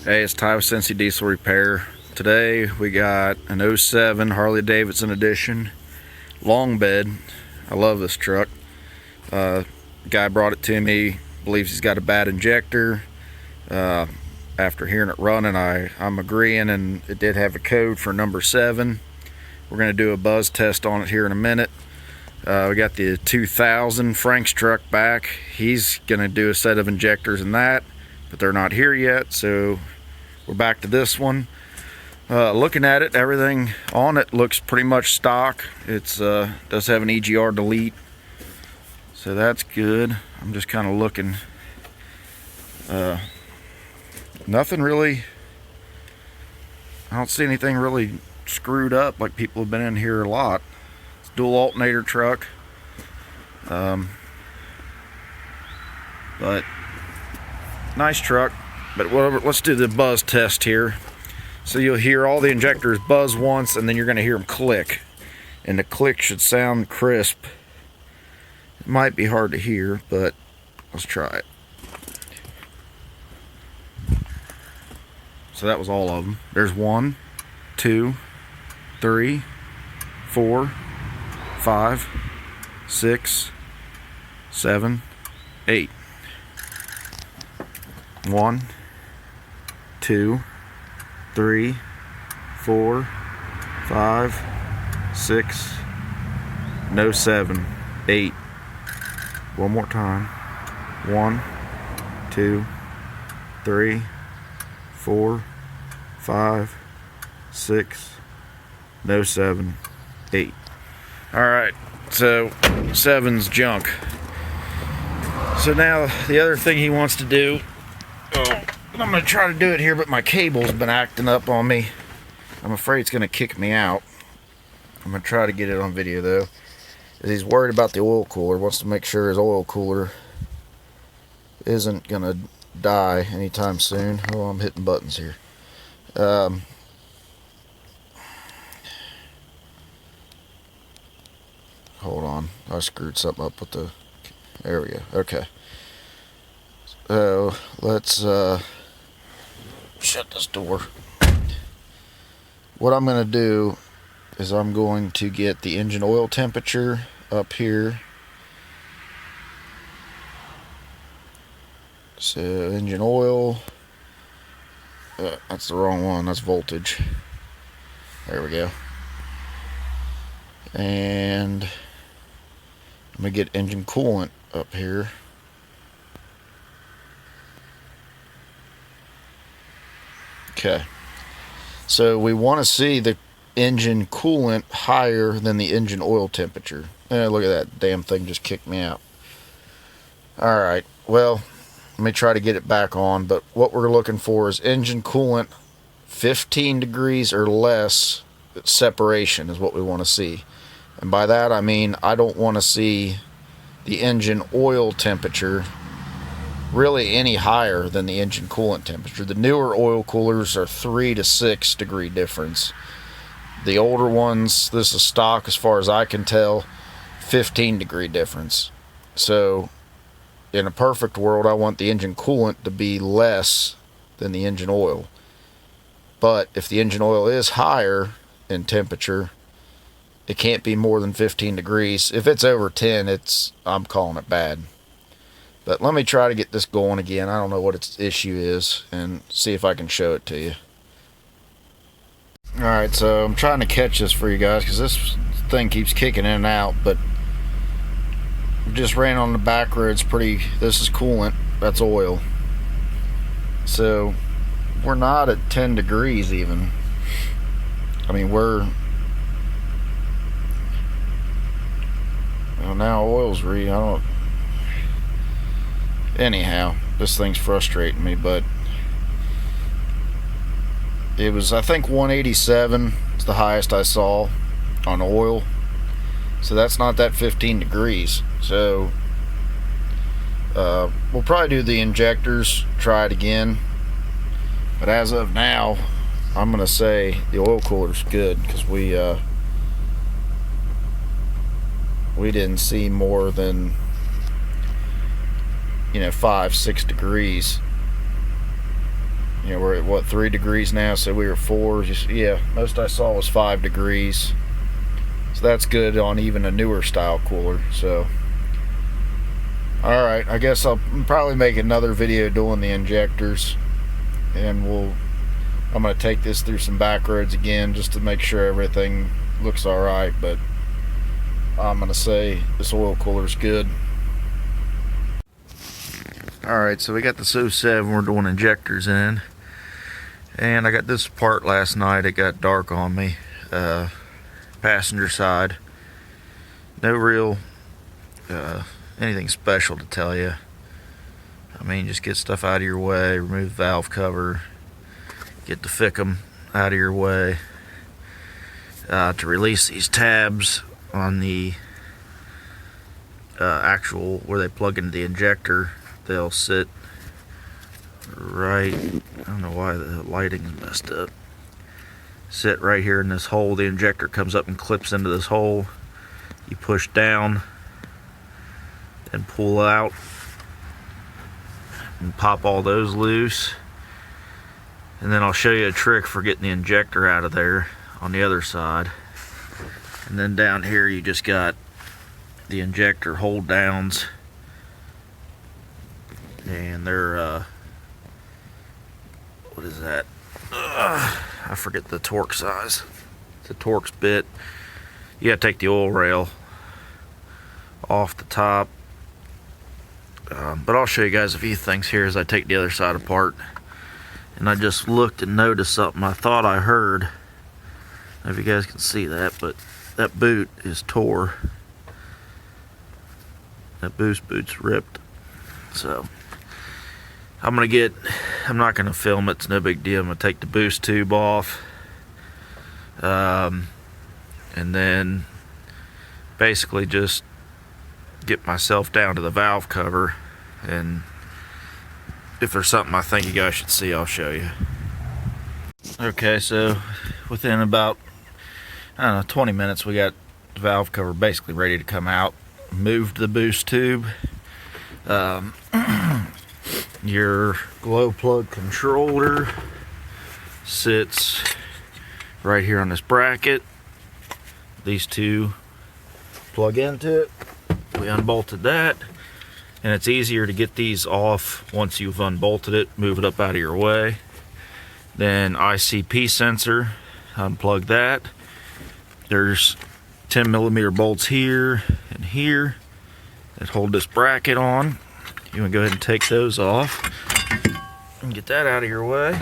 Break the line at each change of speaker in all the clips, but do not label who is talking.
Hey, it's Ty with Cincy Diesel Repair. Today we got an 07 Harley Davidson edition long bed. I love this truck. Guy brought it to me, believes he's got a bad injector. After hearing it running, I'm agreeing, and it did have a code for number 7. We're going to do a buzz test on it here in a minute. We got the 2000 Frank's truck back. He's going to do a set of injectors in that, but they're not here yet, so we're back to this one. Looking at it, everything on it looks pretty much stock. It's does have an EGR delete, so that's good. I'm just kind of looking. Nothing really, I don't see anything really screwed up like people have been in here a lot. It's a dual alternator truck, but nice truck. But whatever, let's do the buzz test here. So you'll hear all the injectors buzz once, and then you're going to hear them click, and the click should sound crisp. It might be hard to hear, but let's try it. So that was all of them. There's 1, 2, 3, 4, 5, 6, 7, 8. 1, 2, 3, 4, 5, 6, no 7, 8. One more time. 1, 2, 3, 4, 5, 6, no 7, 8. Alright, so 7's junk. So now the other thing he wants to do, I'm going to try to do it here, but my cable's been acting up on me. I'm afraid it's going to kick me out. I'm going to try to get it on video though. He's worried about the oil cooler, wants to make sure his oil cooler isn't going to die anytime soon. Oh, I'm hitting buttons here. Hold on, I screwed something up with the, there we go. Okay, so let's shut this door. What I'm going to do is I'm going to get the engine oil temperature up here. So engine oil, that's the wrong one, that's voltage. There we go. And I'm going to get engine coolant up here. Okay, so we want to see the engine coolant higher than the engine oil temperature. Look at that, damn thing just kicked me out. Alright, well, let me try to get it back on, but what we're looking for is engine coolant 15 degrees or less separation is what we want to see. And by that I mean I don't want to see the engine oil temperature really any higher than the engine coolant temperature. The newer oil coolers are 3 to 6 degree difference. The older ones, this is stock as far as I can tell, 15 degree difference. So in a perfect world, I want the engine coolant to be less than the engine oil. But if the engine oil is higher in temperature, it can't be more than 15 degrees. If it's over 10, I'm calling it bad. But let me try to get this going again. I don't know what its issue is, and see if I can show it to you. Alright, so I'm trying to catch this for you guys because this thing keeps kicking in and out, but just ran on the back roads pretty. This is coolant, that's oil. So we're not at 10 degrees even. I mean, we're, well, now oil's anyhow, this thing's frustrating me, but it was, I think 187 is the highest I saw on oil. So that's not that 15 degrees. So we'll probably do the injectors, try it again. But as of now, I'm gonna say the oil cooler's good, because we didn't see more than 5-6 degrees You know, we're at what, 3 degrees now, so we were 4. Yeah, most I saw was 5 degrees. So that's good on even a newer style cooler. So, alright, I guess I'll probably make another video doing the injectors. And I'm going to take this through some back roads again just to make sure everything looks alright. But I'm going to say this oil cooler is good. Alright, so we got this 07 we're doing injectors in. And I got this part last night. It got dark on me. Passenger side. No real anything special to tell you. I mean, just get stuff out of your way, remove the valve cover, get the fickum out of your way. To release these tabs on the actual where they plug into the injector, they'll sit right, I don't know why the lighting is messed up, sit right here in this hole. The injector comes up and clips into this hole. You push down and pull out and pop all those loose, and then I'll show you a trick for getting the injector out of there on the other side. And then down here you just got the injector hold downs, and they're what is that? I forget the torque size. It's a Torx bit. You gotta take the oil rail off the top. But I'll show you guys a few things here as I take the other side apart. And I just looked and noticed something I thought I heard. I don't know if you guys can see that, but that boot is tore. That boost boot's ripped. So I'm not gonna film it, it's no big deal. I'm gonna take the boost tube off. And then basically just get myself down to the valve cover, and if there's something I think you guys should see, I'll show you. Okay, so within about, I don't know, 20 minutes we got the valve cover basically ready to come out. Moved the boost tube. Your glow plug controller sits right here on this bracket. These two plug into it. We unbolted that, and it's easier to get these off once you've unbolted it. Move it up out of your way. Then ICP sensor, unplug that. There's 10mm bolts here and here that hold this bracket on. You want to go ahead and take those off and get that out of your way.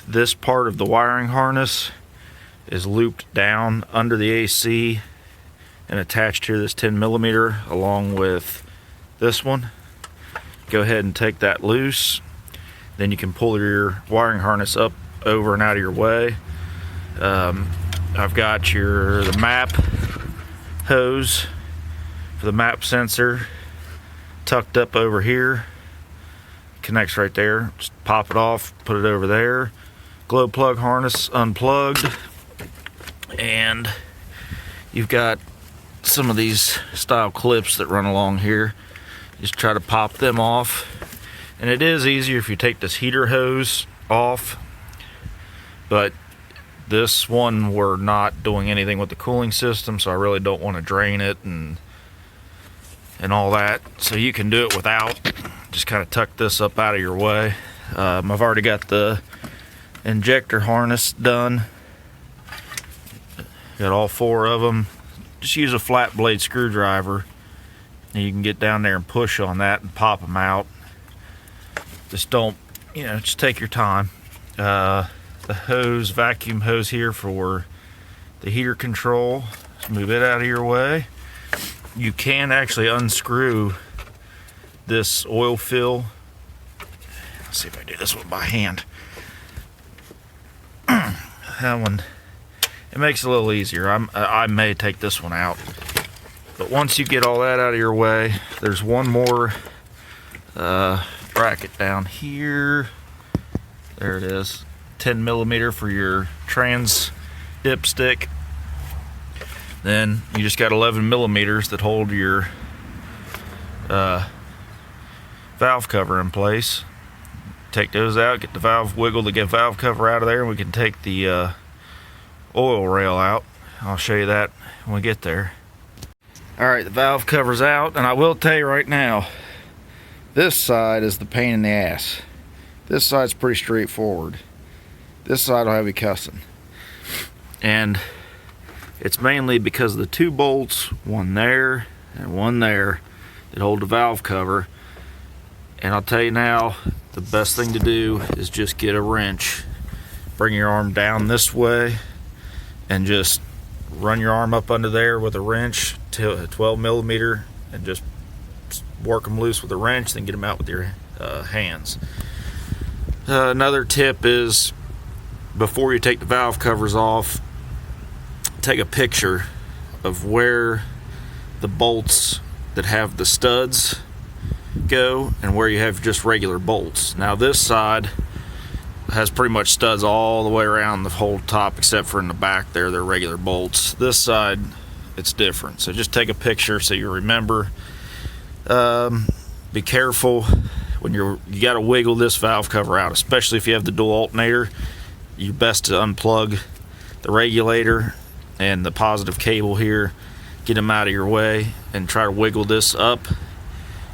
This part of the wiring harness is looped down under the AC and attached to this 10mm along with this one. Go ahead and take that loose. Then you can pull your wiring harness up, over, and out of your way. I've got the map hose for the map sensor tucked up over here. Connects right there. Just pop it off, put it over there. Glow plug harness unplugged, and you've got some of these style clips that run along here. Just try to pop them off, and it is easier if you take this heater hose off, but this one we're not doing anything with the cooling system, so I really don't want to drain it and all that, so you can do it without. Just kind of tuck this up out of your way. I've already got the injector harness done. Got all 4 of them. Just use a flat blade screwdriver and you can get down there and push on that and pop them out. Just don't, just take your time. The vacuum hose here for the heater control. Just move it out of your way. You can actually unscrew this oil fill. Let's see if I do this one by hand. That one, it makes it a little easier. I may take this one out, but once you get all that out of your way, there's one more bracket down here. There it is, 10mm for your trans dipstick. Then you just got 11mm that hold your valve cover in place. take those out, get the valve, wiggle the valve cover out of there, and we can take the oil rail out. I'll show you that when we get there. Alright, the valve cover's out, and I will tell you right now, this side is the pain in the ass. This side's pretty straightforward. This side will have you cussing. And it's mainly because of the two bolts, one there and one there, that hold the valve cover. And I'll tell you now, the best thing to do is just get a wrench. Bring your arm down this way and just run your arm up under there with a wrench to a 12 millimeter and just work them loose with a wrench, then get them out with your hands. Another tip is, before you take the valve covers off, take a picture of where the bolts that have the studs go and where you have just regular bolts. Now this side has pretty much studs all the way around the whole top, except for in the back there, they're regular bolts. This side, it's different. So just take a picture so you remember. Be careful when you got to wiggle this valve cover out, especially if you have the dual alternator. You're best to unplug the regulator and the positive cable here, get them out of your way, and try to wiggle this up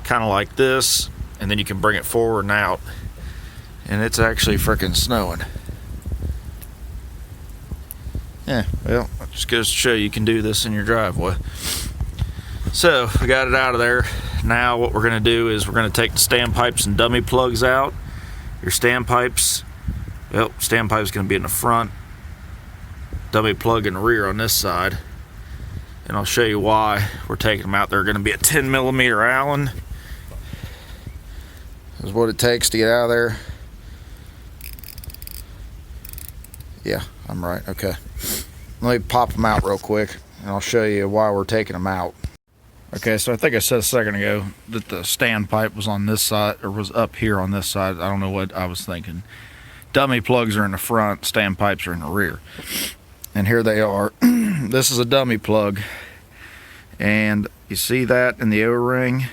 kind of like this, and then you can bring it forward and out. And it's actually freaking snowing. Yeah, well, it just goes to show you can do this in your driveway. So we got it out of there. Now what we're going to do is we're going to take the standpipes and dummy plugs out. Your standpipes, well, standpipe is going to be in the front, dummy plug in the rear on this side. And I'll show you why we're taking them out. They're going to be a 10 millimeter Allen. This is what it takes to get out of there. Yeah, I'm right. Okay. Let me pop them out real quick, and I'll show you why we're taking them out. Okay, so I think I said a second ago that the standpipe was on this side, or was up here on this side. I don't know what I was thinking. Dummy plugs are in the front, standpipes are in the rear. And here they are. This is a dummy plug. And you see that in the O-ring?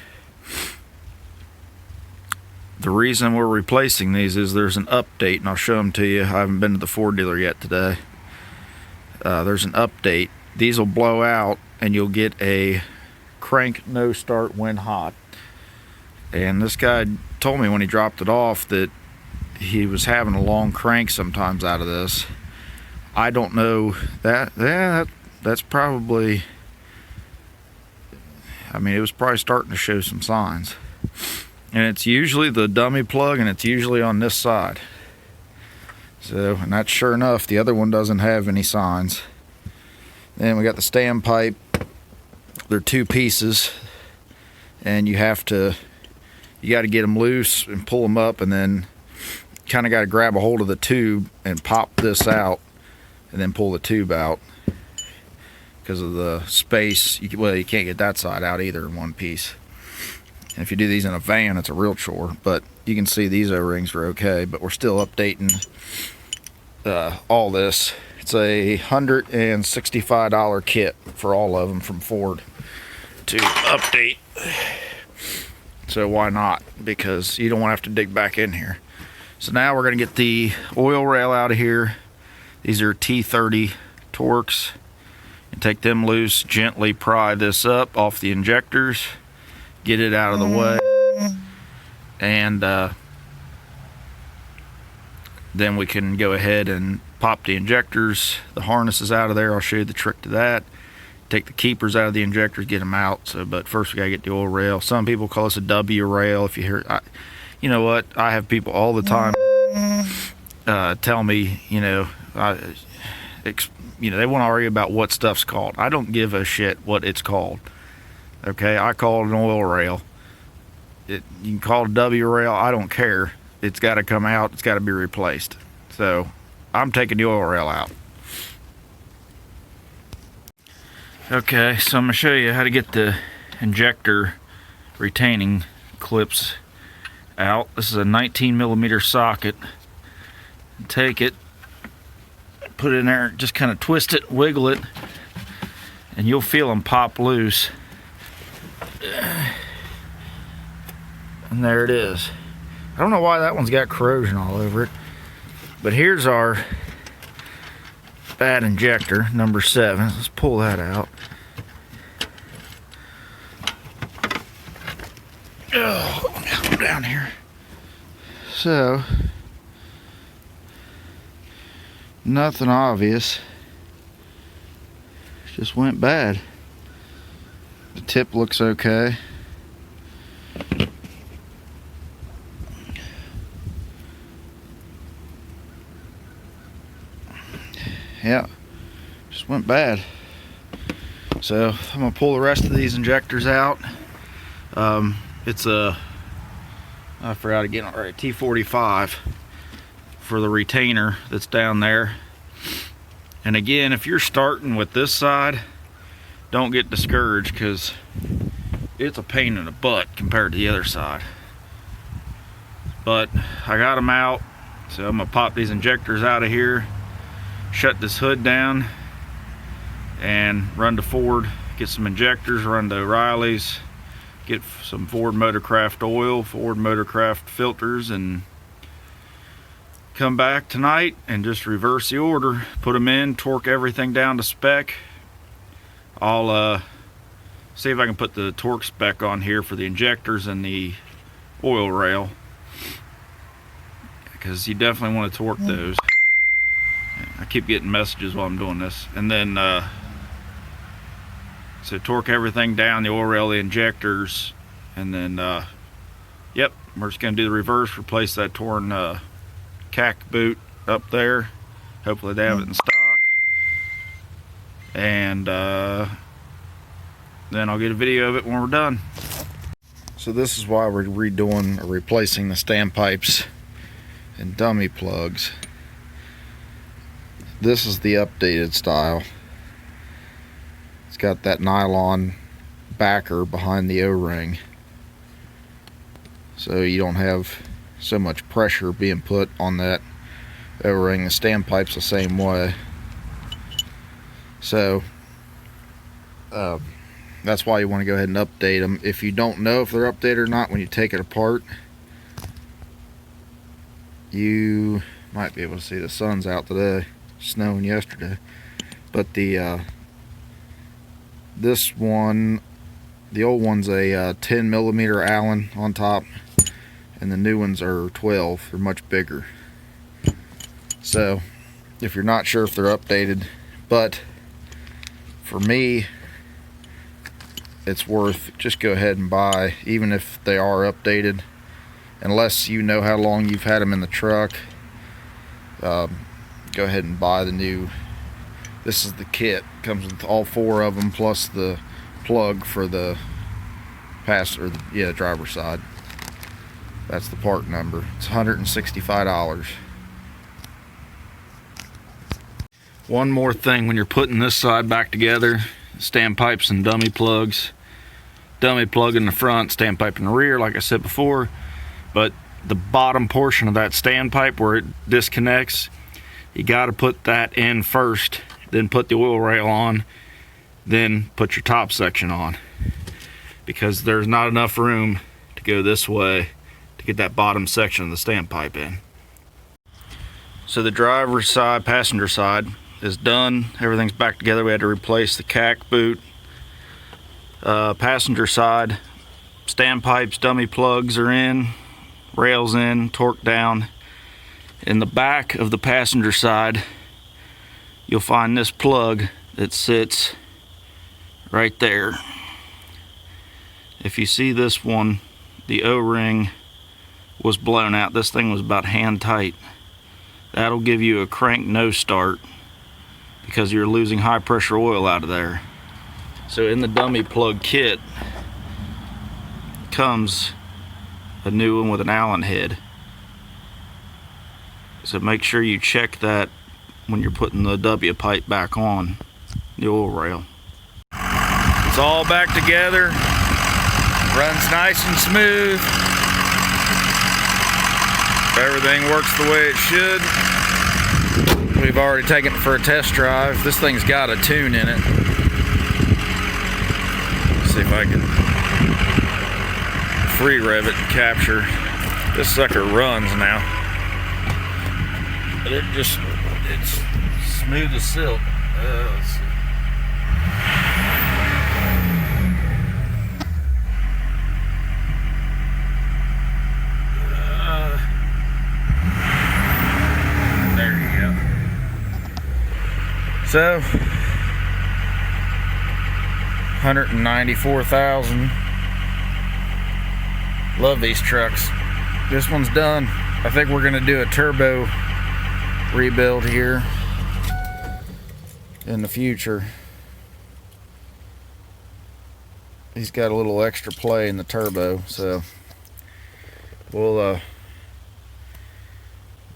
The reason we're replacing these is there's an update, and I'll show them to you. I haven't been to the Ford dealer yet today. There's an update. These will blow out, and you'll get a crank no start when hot. And this guy told me when he dropped it off that he was having a long crank sometimes out of this. I don't know that. Yeah, that's probably, I mean, it was probably starting to show some signs. And it's usually the dummy plug, and it's usually on this side. So, and that's sure enough, the other one doesn't have any signs. Then we got the standpipe. They're two pieces, and you got to get them loose and pull them up, and then kind of got to grab a hold of the tube and pop this out, and then pull the tube out because of the space. Well, you can't get that side out either in one piece. And if you do these in a van, it's a real chore. But you can see these O-rings are okay, but we're still updating all this. It's a $165 kit for all of them from Ford to update. So why not? Because you don't want to have to dig back in here. So now we're going to get the oil rail out of here. These are T30 Torx. And take them loose, gently pry this up off the injectors, get it out of the way, and then we can go ahead and pop the injectors, the harnesses out of there. I'll show you the trick to that. Take the keepers out of the injectors, get them out. So, but first we gotta get the oil rail. Some people call this a W rail. If you hear, you know what? I have people all the time tell me, they want to argue about what stuff's called. I don't give a shit what it's called. Okay, I call it an oil rail. You can call it a W rail. I don't care. It's got to come out. It's got to be replaced. So I'm taking the oil rail out. Okay, so I'm going to show you how to get the injector retaining clips out. This is a 19 millimeter socket. Take it, put it in there, just kind of twist it, wiggle it, and you'll feel them pop loose. And there it is. I don't know why that one's got corrosion all over it. But here's our bad injector, number 7. Let's pull that out. Oh, down here. So, nothing obvious. Just went bad. The tip looks okay. Yeah, just went bad. So I'm gonna pull the rest of these injectors out. It's a, I forgot again, all right, T45 for the retainer that's down there. And again, if you're starting with this side, don't get discouraged, because it's a pain in the butt compared to the other side. But I got them out, so I'm gonna pop these injectors out of here, shut this hood down, and run to Ford, get some injectors, run to O'Reilly's, get some Ford Motorcraft oil, Ford Motorcraft filters, and come back tonight and just reverse the order, put them in, torque everything down to spec. I'll see if I can put the torque spec on here for the injectors and the oil rail, because you definitely want to torque those. I keep getting messages while I'm doing this. And then so torque everything down, the oil rail, the injectors, and then yep, we're just gonna do the reverse, replace that torn cack boot up there. Hopefully they have it in stock. And then I'll get a video of it when we're done. So this is why we're redoing or replacing the standpipes and dummy plugs. This is the updated style. It's got that nylon backer behind the O-ring, so you don't have so much pressure being put on that O-ring. The standpipe's the same way. So that's why you want to go ahead and update them. If you don't know if they're updated or not when you take it apart, you might be able to see the sun's out today, snowing yesterday. But the this one, the old one's a 10 millimeter Allen on top, and the new ones are 12. They're much bigger. So if you're not sure if they're updated, but for me, it's worth, just go ahead and buy, even if they are updated, unless you know how long you've had them in the truck. Go ahead and buy the new. This is the kit, comes with all 4 of them plus the plug for the driver's side. That's the part number. It's $165. One more thing, when you're putting this side back together, standpipes and dummy plugs. Dummy plug in the front, standpipe in the rear, like I said before. But the bottom portion of that standpipe where it disconnects, you got to put that in first, then put the oil rail on, then put your top section on, because there's not enough room to go this way to get that bottom section of the standpipe in. So the driver's side, passenger side is done. Everything's back together. We had to replace the cack boot. Passenger side, standpipes, dummy plugs are in, rails in, torque down. In the back of the passenger side, you'll find this plug that sits right there. If you see this one, the O-ring was blown out. This thing was about hand tight. That'll give you a crank no start, because you're losing high pressure oil out of there. So in the dummy plug kit comes a new one with an Allen head. So make sure you check that when you're putting the W pipe back on the oil rail. It's all back together, runs nice and smooth. Everything works the way it should. We've already taken it for a test drive. This thing's got a tune in it. Let's see if I can free rev it and capture. This sucker runs now, but it's smooth as silk. Let's see. There you go. So 194,000. Love these trucks. This one's done. I think we're gonna do a turbo rebuild here in the future. He's got a little extra play in the turbo, so we'll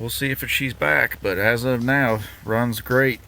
see if she's back. But as of now, runs great.